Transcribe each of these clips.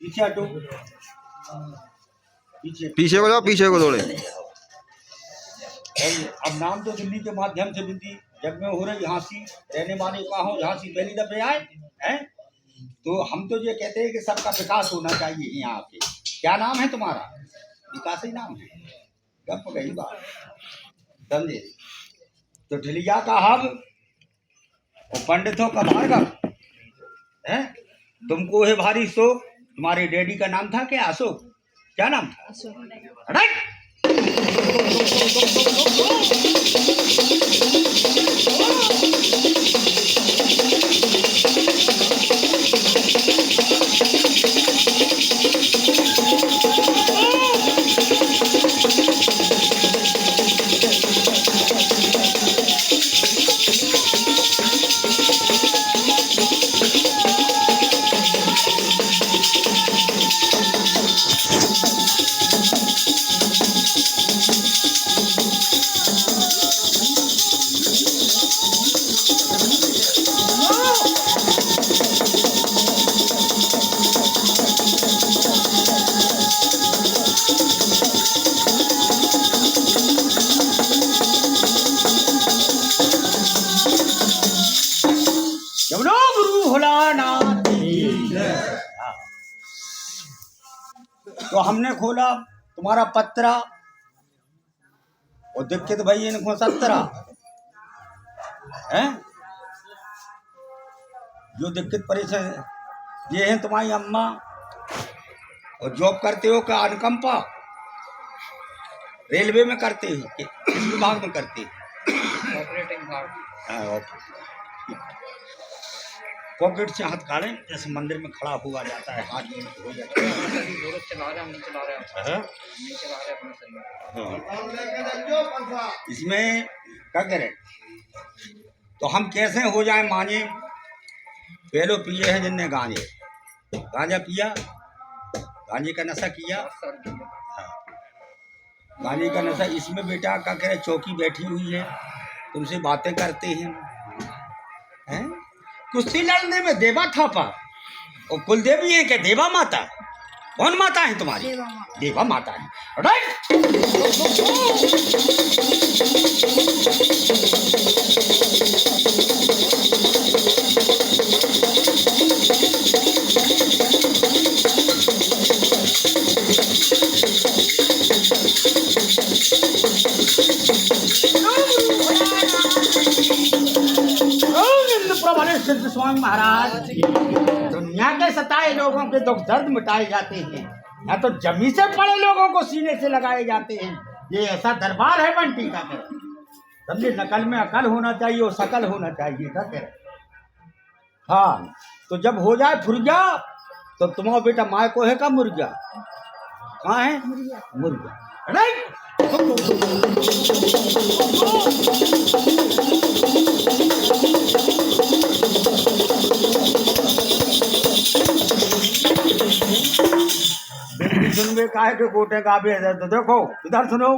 पीछे हटो, पीछे को जाओ, पीछे को दौड़े। अब नाम तो दिल्ली के माध्यम से विनती जग में हो रही झांसी, रहने वाले कहाँ हो झांसी, पहली दफे आए हैं। तो हम तो ये कहते हैं कि सबका विकास होना चाहिए यहाँ पे। क्या नाम है तुम्हारा? विकास ही नाम है, गप गई बात, समझे। तो ढिलिया का हब और पंडितों का भार्गव है। तुमको है भारी शोक। तुम्हारे डैडी का नाम था क्या? अशोक। क्या नाम था? अशोक। तो हमने खोला तुम्हारा पत्रा और दिक्कत भाई इनको 17 है। जो दिक्कत परेशान ये है तुम्हारी अम्मा। और जॉब करते हो क्या? अनुकंपा रेलवे में करते हो, किस विभाग में करते हो? ऑपरेटिंग विभाग। पॉकेट से हाथ काढ़े, जैसे मंदिर में खड़ा हुआ जाता है, हाथ में हो जाता है। इसमें क्या करें? तो हम कैसे हो जाए माने? पहले पिए हैं जिनने गांजे, गांजा पिया, गांजे का नशा किया। हाँ, गांजे का नशा। इसमें बेटा क्या करे? चौकी बैठी हुई है, तुमसे बातें करते हैं। कुश्ती लड़ने में देवा थापा और कुलदेवी है क्या? देवा माता। कौन माता है तुम्हारी? देवा माता है। राइट। सिद्ध स्वामी महाराज, दुनिया के सताए लोगों के दुख दर्द मिटाए जाते हैं, या तो जमी से पड़े लोगों को सीने से लगाए जाते हैं। ये ऐसा दरबार है बंटी का। समझे, नकल में अकल होना चाहिए और सकल होना चाहिए। क्या कह रहे? हाँ, तो जब हो जाए फुर्जा तो तुम्हारा बेटा माए को है का मुर्गा? कहाँ है मुर्गा? राइट। सुनबे काहे के गोटे का भी है। तो देखो इधर सुनो,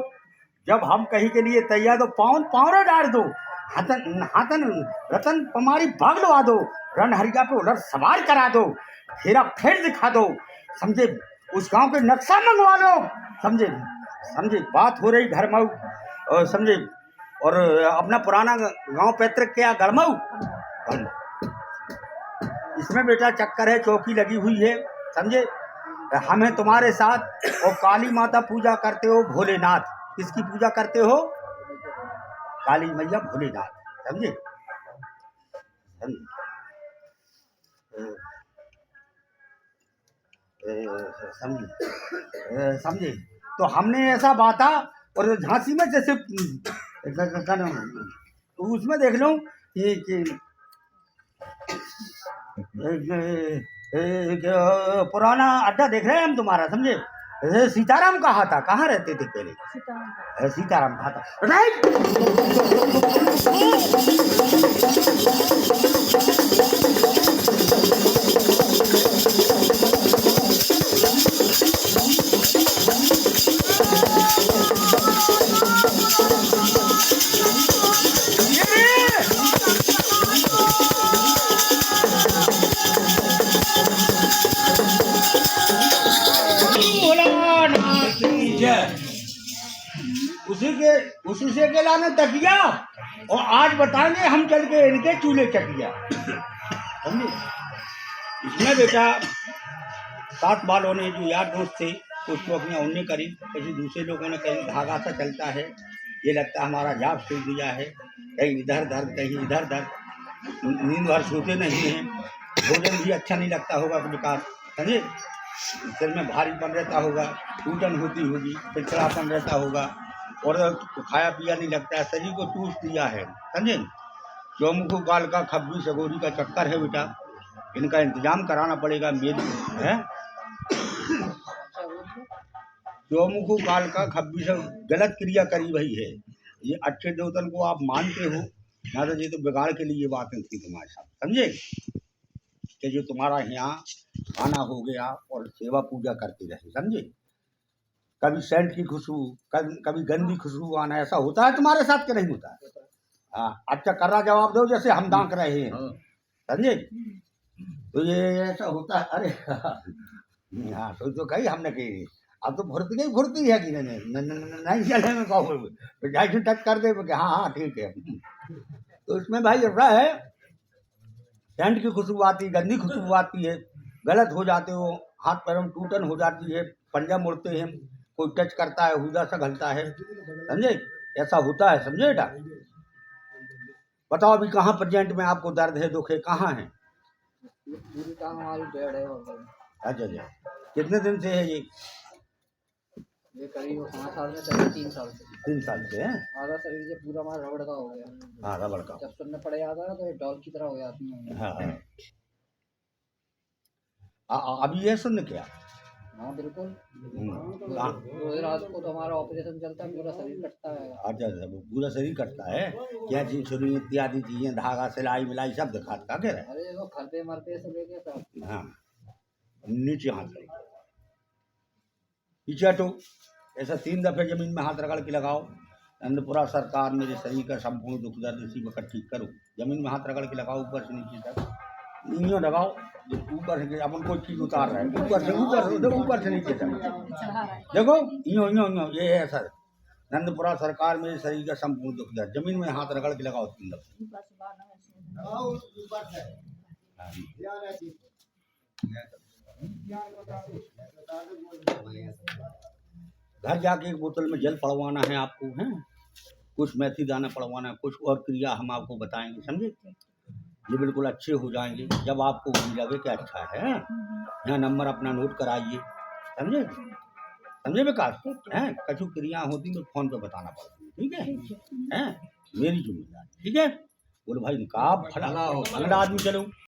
जब हम कहीं के लिए तैयार तो पावरे डाल दो, हाथन रतन पमारी भाग लवा दो, रण हरिया पे उलट सवार करा दो, फेरा फेर दिखा दो। समझे, उस गांव के नक्शा मंगवा लो। समझे बात हो रही घर मऊ, और समझे, और अपना पुराना गांव पैतृक क्या गढ़मऊ। इसमें बेटा चक्कर है, चौकी लगी हुई है। समझे, हमें तुम्हारे साथ। और काली माता पूजा करते हो, भोलेनाथ। किसकी पूजा करते हो? काली मैया भोलेनाथ। समझे, समझे। तो हमने ऐसा बाता, और झांसी में जैसे तो उसमें देख लो कि पुराना अड्डा देख रहे हैं हम तुम्हारा। समझे, सीताराम कहा था, कहाँ रहते थे पहले? सीताराम कहा था। राइट। भोलानाथ की जय। उसी से के लाने तकिया और आज बताएंगे हम चल के इनके चूल्हे चकिया। समझे? इसमें बेटा 7 वालों ने जो यार दोस्त थे उसको अपनी उन्हें करी, किसी दूसरे लोगों ने कहीं धागा सा चलता है, ये लगता है हमारा जाप सूझ दिया है, कहीं इधर दर्द कहीं इधर दर्द, नींद भर सोते नहीं हैं, भोजन भी अच्छा नहीं लगता होगा विकास, समझे? सिर में भारीपन रहता होगा, टूटन होती होगी, पिछड़ापन रहता होगा और खाया पिया नहीं लगता है, शरीर को टूट दिया है, समझे? चौमुखो काल का खब्बी सगोरी का चक्कर है बेटा, इनका इंतजाम कराना पड़ेगा मेरी है। चौमुखो काल का खब्बी से गलत क्रिया करी वही है, ये अच्छे देवतन को आप मानते हो ना, तो ये तो बिगाड़ के लिए बातें थी तुम्हारे साथ, समझे? कि जो तुम्हारा यहाँ खाना हो गया और सेवा पूजा करते रहे, समझे? कभी सेंट की खुशबू, कभी गंदी खुशबू आना, ऐसा होता है तुम्हारे साथ कि नहीं होता है? हाँ, अच्छा कर्रा जवाब दो जैसे हम दांक रहे हैं, समझे? तो ये ऐसा होता है। अरे हाँ तो कही हमने कही अब तो फुर्ती है कि नहीं चले में कहो तो जाए टच कर दे कि हाँ हाँ ठीक है। तो इसमें भाई ऐसा है, सेंट की खुशबू आती, गंदी खुशबू आती है, गलत हो जाते हो, हाथ पैरों में टूटन हो जाती है, पंजा मुड़ते हैं, कोई टच करता है, हुदा सा घलता है, समझे? ऐसा होता है, समझे बेटा? बताओ अभी कहाँ प्रेजेंट में आपको दर्द है, दुख है, कहाँ है? अच्छा अच्छा, कितने दिन से है ये? करीब 5 साल में चले, 3 साल से। 3 साल से है? आधा शरीर से पूरा हमारा रबड़ का हो गया। हाँ रबड़ का। जब सुनने पड़ जाता है तो डॉल की तरह हो जाती है। हाँ अभी ये सुन क्या? हाँ बिल्कुल। रोज रात को तो हमारा ऑपरेशन चलता है, पूरा शरीर कटता है। अच्छा अच्छा, वो पूरा शरीर कटता है, क्या चीज सुनी इत्यादि चीजें, धागा सिलाई मिलाई सब दिखाता क्या रहा है? अरे वो खरते मरते से लेके सब। हाँ नीचे हाथ करें, पीछे हटो, ऐसा 3 दफे जमीन में हाथ रगड़ के लगाओ। अन्नपूरा सरकार मेरे शरीर का संपूर्ण दुख दर्द इसी वक्त ठीक करो। जमीन में हाथ रगड़ के लगाओ, ऊपर से नीचे तक, यूँ लगाओ, ऊपर से अपन कोई चीज उतार रहा है, ऊपर से नीचे तक देखो, यूँ यूँ यूँ, ये है सर नंदपुरा सरकार मेरे शरीर का संपूर्ण दुख दर्द। जमीन में हाथ रगड़ के लगाओ 3 दफे। घर जाके एक बोतल में जल पड़वाना है आपको, है कुछ मेथी दाना पड़वाना है, कुछ और क्रिया हम आपको बताएंगे, समझे? ये बिल्कुल अच्छे हो जाएंगे जब आपको लगे कि अच्छा है। यहाँ नंबर अपना नोट कराइए, समझे? समझे विकास? हैं कछु क्रिया होती तो फोन पे बताना पड़ती है, ठीक है? हैं मेरी जिम्मेदारी, ठीक है? बोलो भाई, निकाब फला आदमी चलो।